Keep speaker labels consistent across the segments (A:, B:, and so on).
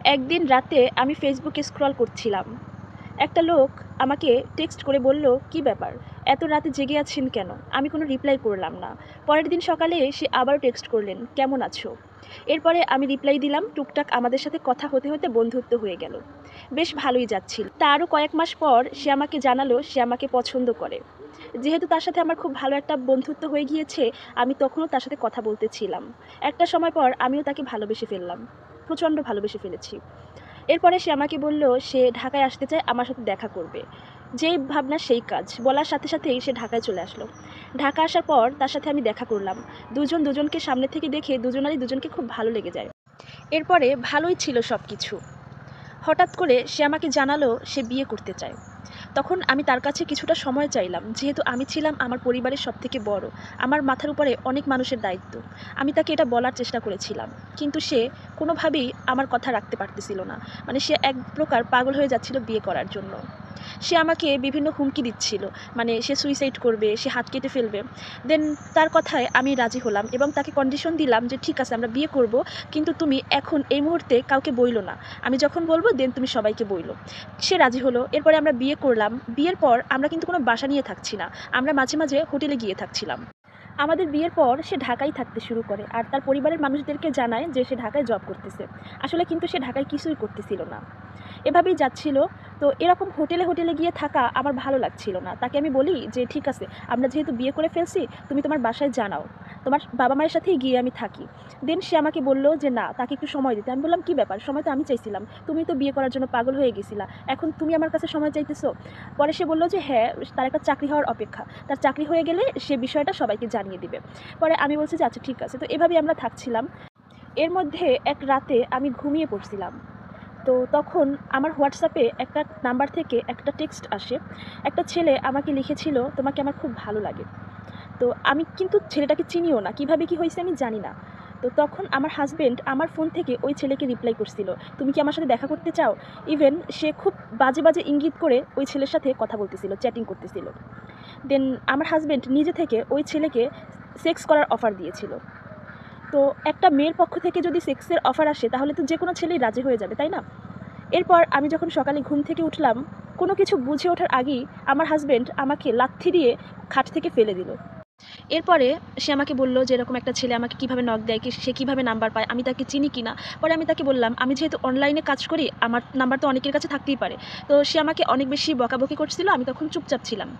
A: একদিন রাতে আমি ফেসবুকে স্ক্রল করছিলাম। একটা লোক আমাকে টেক্সট করে বলল, "কী ব্যাপার? এত রাতে জেগে আছেন কেন?" আমি কোনো রিপ্লাই করলাম না। পরের দিন সকালে সে আবারও টেক্সট করলেন, "কেমন আছো?" এরপরে আমি রিপ্লাই দিলাম। টুকটাক আমাদের সাথে কথা হতে, হতে বন্ধুত্ব হয়ে গেল। বেশ ভালোই যাচ্ছিল। তারও কয়েক মাস পর সে আমাকে জানালো সে আমাকে পছন্দ করে। যেহেতু তার সাথে আমার খুব ভালো একটা বন্ধুত্ব হয়ে গিয়েছে, আমি তখনও তার সাথে কথা বলতেছিলাম। একটা সময় পর আমিও তাকে ভালোবেসে ফেললাম। প্রচণ্ড ভালোবেসে ফেলেছি। এরপরে সে আমাকে বলল সে ঢাকায় আসতে চায়, আমার সাথে দেখা করবে। যেই ভাবনা সেই কাজ। বলার সাথে সাথেই সে ঢাকায় চলে আসলো। ঢাকা আসার পর তার সাথে আমি দেখা করলাম। দুজন দুজনকে সামনে থেকে দেখে দুজনারই দুজনকে খুব ভালো লেগে যায়। এরপরে ভালোই ছিল সবকিছু। হঠাৎ করে সে আমাকে জানালো সে বিয়ে করতে চায়। তখন আমি তার কাছে কিছুটা সময় চাইলাম। যেহেতু আমি ছিলাম আমার পরিবারের সবথেকে বড়। আমার মাথার উপরে অনেক মানুষের দায়িত্ব। আমি তাকে এটা বলার চেষ্টা করেছিলাম। কিন্তু সে কোনোভাবেই আমার কথা রাখতে পারতেছিল না। মানে সে এক প্রকার পাগল হয়ে যাচ্ছিল বিয়ে করার জন্য। সে আমাকে বিভিন্ন হুমকি দিচ্ছিল। মানে সে সুইসাইড করবে, সে হাত কেটে ফেলবে। দেন তার কথায় আমি রাজি হলাম এবং তাকে কন্ডিশন দিলাম যে, "ঠিক আছে আমরা বিয়ে করব। কিন্তু তুমি এখন এই মুহূর্তে কাউকে বইলো না। আমি যখন বলব দেন তুমি সবাইকে বইলো।" সে রাজি হলো। এরপরে আমরা বিয়ে করলাম। বিয়ের পর আমরা কিন্তু কোনো বাসা নিয়ে থাকছি না। আমরা মাঝে, মাঝে হোটেলে গিয়ে থাকছিলাম। আমাদের বিয়ের পর সে ঢাকায় থাকতে শুরু করে আর তার পরিবারের মানুষদেরকে জানায় যে সে ঢাকায় জব করতেছে। আসলে কিন্তু সে ঢাকায় কিছুই করতেছিল না। এভাবেই যাচ্ছিল। তো এরকম হোটেলে, হোটেলে গিয়ে থাকা আমার ভালো লাগছিল না। তাকে আমি বলি যে, "ঠিক আছে, আমরা যেহেতু বিয়ে করে ফেলছি, তুমি তোমার বাসায় জানাও। তোমার বাবা-মায়ের সাথেই গিয়ে আমি থাকি।" দেন সে আমাকে বলল যে, না, তাকে একটু সময় দিতে। আমি বললাম, "কী ব্যাপার? সময় তো আমি চাইছিলাম। তুমি তো বিয়ে করার জন্য পাগল হয়ে গেছিলা। এখন তুমি আমার কাছে সময় চাইতেছো?" পরে সে বলল যে, হ্যাঁ, তার একটা চাকরি হওয়ার অপেক্ষা। তার চাকরি হয়ে গেলে সে বিষয়টা সবাইকে জানিয়ে দিবে। পরে আমি বলছি যে, "আচ্ছা ঠিক আছে।" তো এভাবেই আমরা থাকছিলাম। এর মধ্যে এক রাতে আমি ঘুমিয়ে পড়ছিলাম। তো তখন আমার হোয়াটসঅ্যাপে একটা নাম্বার থেকে একটা টেক্সট আসে। একটা ছেলে আমাকে লিখেছিল, "তোমাকে আমার খুব ভালো লাগে।" তো আমি কিন্তু ছেলেটাকে চিনিও না। কিভাবে কি হইছে আমি জানি না। তো তখন আমার হাসব্যান্ড আমার ফোন থেকে ওই ছেলেকে রিপ্লাই করছিল, "তুমি কি আমার সাথে দেখা করতে চাও?" ইভেন সে খুব বাজে, বাজে ইঙ্গিত করে ওই ছেলের সাথে কথা বলতেছিল, চ্যাটিং করতেছিল। দেন আমার হাসব্যান্ড নিজে থেকে ওই ছেলেকে সেক্স করার অফার দিয়েছিল। তো একটা মেয়ের পক্ষ থেকে যদি সেক্সের অফার আসে তাহলে তো যেকোনো ছেলেই রাজি হয়ে যাবে, তাই না? এরপর আমি যখন সকালে ঘুম থেকে উঠলাম, কোনো কিছু বুঝে ওঠার আগেই আমার হাসব্যান্ড আমাকে লাথি দিয়ে খাট থেকে ফেলে দিল। এরপরে সে আমাকে বলল যে এরকম একটা ছেলে আমাকে কিভাবে নক দেয়, সে কিভাবে নাম্বার পায়, আমি তাকে চিনি কিনা। পরে আমি তাকে বললাম, "আমি যেহেতু অনলাইনে কাজ করি, আমার নাম্বার তো অনেকের কাছে থাকতেই পারে।" তো সে আমাকে অনেক বেশি বকাবকি করছিল, আমি তখন চুপচাপ ছিলাম।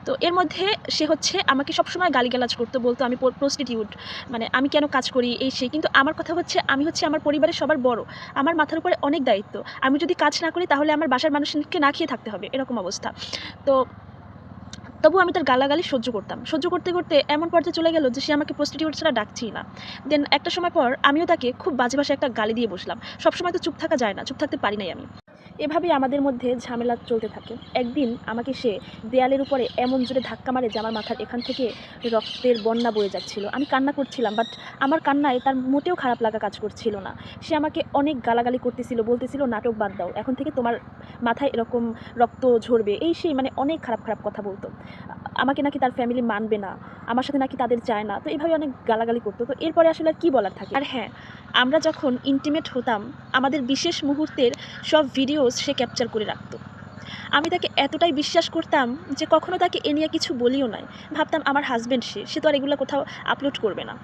A: তো এর মধ্যে সে হচ্ছে আমাকে সবসময় গালিগালাজ করতো, বলতো আমি প্রস্টিটিউট, মানে আমি কেন কাজ করি এই সেই। কিন্তু আমার কথা হচ্ছে আমি হচ্ছে আমার পরিবারের সবার বড়। আমার মাথার উপরে অনেক দায়িত্ব। আমি যদি কাজ না করি তাহলে আমার বাসার মানুষকে না খেয়ে থাকতে হবে, এরকম অবস্থা। তো তবুও আমি তার গালাগালি সহ্য করতাম। সহ্য করতে, করতে এমন পর্যায়ে চলে গেল যে সে আমাকে প্রস্টিটিউট ছাড়া ডাকছেই না। দেন একটা সময় পর আমিও তাকে খুব বাজে ভাষায় একটা গালি দিয়ে বসলাম। সবসময় তো চুপ থাকা যায় না, চুপ থাকতে পারি নাই আমি। এভাবেই আমাদের মধ্যে ঝামেলা চলতে থাকে। একদিন আমাকে সে দেয়ালের উপরে এমন জোরে ধাক্কা মারে যে আমার মাথার এখান থেকে রক্তের বন্যা বয়ে যাচ্ছিল। আমি কান্না করছিলাম, বাট আমার কান্নায় তার মোটেও খারাপ লাগা কাজ করছিল না। সে আমাকে অনেক গালাগালি করতেছিল, বলতেছিল, "নাটক বাদ দাও। এখন থেকে তোমার মাথায় এরকম রক্ত ঝরবে।" এই সেই, মানে অনেক খারাপ, খারাপ কথা বলত। আমাকে নাকি তার ফ্যামিলি মানবে না। আমার সাথে নাকি তাদের চায় না। তো এভাবে অনেক গালাগালি করত। তো এরপরে আসলে আর কি বলার থাকে। আর হ্যাঁ, আমরা যখন ইন্টিমেট হতাম, আমাদের বিশেষ মুহূর্তের সব ভিডিওস সে ক্যাপচার করে রাখত। আমি তাকে এতটাই বিশ্বাস করতাম যে কখনো তাকে এ নিয়ে কিছু বলিও নাই। ভাবতাম আমার হাসব্যান্ড সে তো আর এগুলো কোথাও আপলোড করবে না।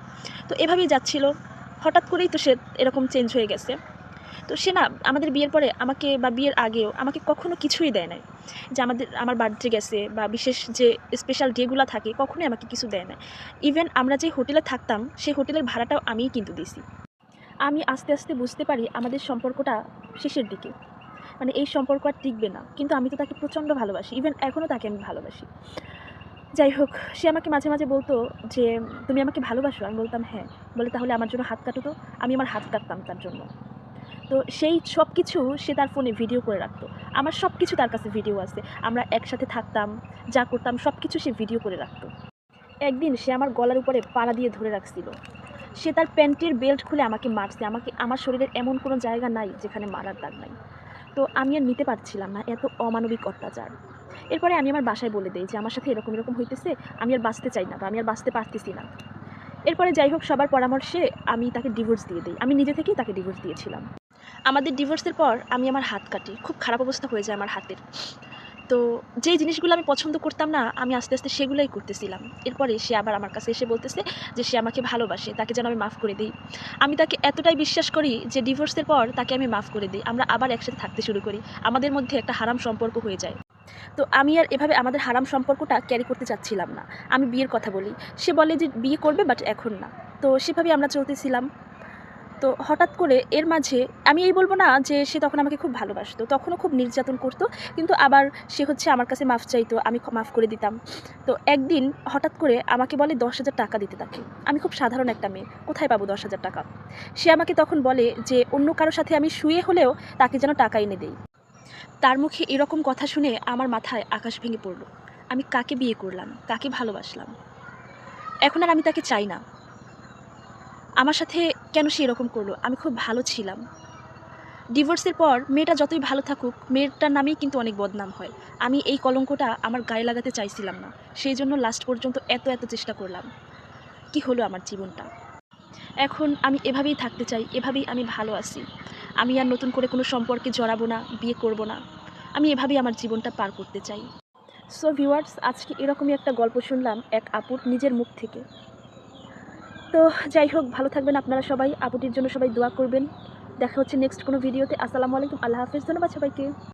A: তো এভাবেই যাচ্ছিল। হঠাৎ করেই তো সে এরকম চেঞ্জ হয়ে গেছে। তো সে না আমাদের বিয়ের পরে আমাকে, বা বিয়ের আগেও আমাকে কখনো কিছুই দেয় নাই। যে আমার বার্থডে গেছে বা বিশেষ যে স্পেশাল ডেগুলা থাকে কখনোই আমাকে কিছু দেয় নাই। ইভেন আমরা যে হোটেলে থাকতাম সেই হোটেলের ভাড়াটাও আমিই কিন্তু দিছি। আমি আস্তে, আস্তে বুঝতে পারি আমাদের সম্পর্কটা শেষের দিকে। মানে এই সম্পর্ক আর টিকবে না। কিন্তু আমি তো তাকে প্রচণ্ড ভালোবাসি। ইভেন এখনও তাকে আমি ভালোবাসি। যাই হোক, সে আমাকে মাঝে, মাঝে বলতো যে, "তুমি আমাকে ভালোবাসো?" আমি বলতাম, "হ্যাঁ।" বলে, "তাহলে আমার জন্য হাত কাটো তো।" আমি আমার হাত কাটতাম তার জন্য। তো সেই সব কিছু সে তার ফোনে ভিডিও করে রাখতো। আমার সব কিছু তার কাছে ভিডিও আছে। আমরা একসাথে থাকতাম, যা করতাম সব কিছু সে ভিডিও করে রাখতো। একদিন সে আমার গলার উপরে পাড়া দিয়ে ধরে রাখছিল। সে তার প্যান্টের বেল্ট খুলে আমাকে মারছে। আমার শরীরের এমন কোনো জায়গা নাই যেখানে মারার দাগ নাই। তো আমি আর নিতে পারছিলাম না এত অমানবিক অত্যাচার। এরপরে আমি আমার বাসায় বলে দেই যে, "আমার সাথে এরকম, এরকম হইতেছে। আমি আর বাঁচতে চাই না বা আমি আর বাঁচতে পারতেছি না।" এরপরে যাই হোক, সবার পরামর্শে আমি তাকে ডিভোর্স দিয়ে দেই। আমি নিজে থেকেই তাকে ডিভোর্স দিয়েছিলাম। আমাদের ডিভোর্সের পর আমি আমার হাত কাটি, খুব খারাপ অবস্থা হয়ে যায় আমার হাতের। তো যেই জিনিসগুলো আমি পছন্দ করতাম না, আমি আস্তে আস্তে সেগুলোই করতেছিলাম। এরপরে সে আবার আমার কাছে এসে বলতেছে যে সে আমাকে ভালোবাসে, তাকে যেন আমি মাফ করে দিই। আমি তাকে এতটাই বিশ্বাস করি যে ডিভোর্সের পর তাকে আমি মাফ করে দিই, আমরা আবার একসাথে থাকতে শুরু করি, আমাদের মধ্যে একটা হারাম সম্পর্ক হয়ে যায়। তো আমি আর এভাবে আমাদের হারাম সম্পর্কটা ক্যারি করতে চাচ্ছিলাম না। আমি বিয়ের কথা বলি, সে বলে যে বিয়ে করবে বাট এখন না। তো সেভাবেই আমরা চলতেছিলাম। তো হঠাৎ করে এর মাঝে আমি এই বলব না যে সে তখন আমাকে খুব ভালোবাসতো, তখনও খুব নির্যাতন করতো, কিন্তু আবার সে হচ্ছে আমার কাছে মাফ চাইতো, আমি মাফ করে দিতাম। তো একদিন হঠাৎ করে আমাকে বলে 10,000 টাকা দিতে তাকে। আমি খুব সাধারণ একটা মেয়ে, কোথায় পাবো 10,000 টাকা? সে আমাকে তখন বলে যে অন্য কারো সাথে আমি শুয়ে হলেও তাকে যেন টাকা এনে দেই। তার মুখে এরকম কথা শুনে আমার মাথায় আকাশ ভেঙে পড়ল। আমি কাকে বিয়ে করলাম, কাকে ভালোবাসলাম? এখন আর আমি তাকে চাই না। আমার সাথে কেন সে এরকম করলো? আমি খুব ভালো ছিলাম। ডিভোর্সের পর মেয়েটা যতই ভালো থাকুক, মেয়েটার নামেই কিন্তু অনেক বদনাম হয়। আমি এই কলঙ্কটা আমার গায়ে লাগাতে চাইছিলাম না। সেই জন্য লাস্ট পর্যন্ত এত চেষ্টা করলাম। কি হলো আমার জীবনটা? এখন আমি এভাবেই থাকতে চাই, এভাবেই আমি ভালো আছি। আমি আর নতুন করে কোনো সম্পর্কে জড়াবো না, বিয়ে করব না। আমি এভাবেই আমার জীবনটা পার করতে চাই। সো ভিউয়ার্স, আজকে এরকমই একটা গল্প শুনলাম এক আপুর নিজের মুখ থেকে। তো যাই হোক, ভালো থাকবেন আপনারা সবাই। আপুটির জন্য সবাই দোয়া করবেন। দেখা হচ্ছে নেক্সট কোনো ভিডিওতে। আসসালামু আলাইকুম, আল্লাহ হাফেজ। ধন্যবাদ সবাইকে।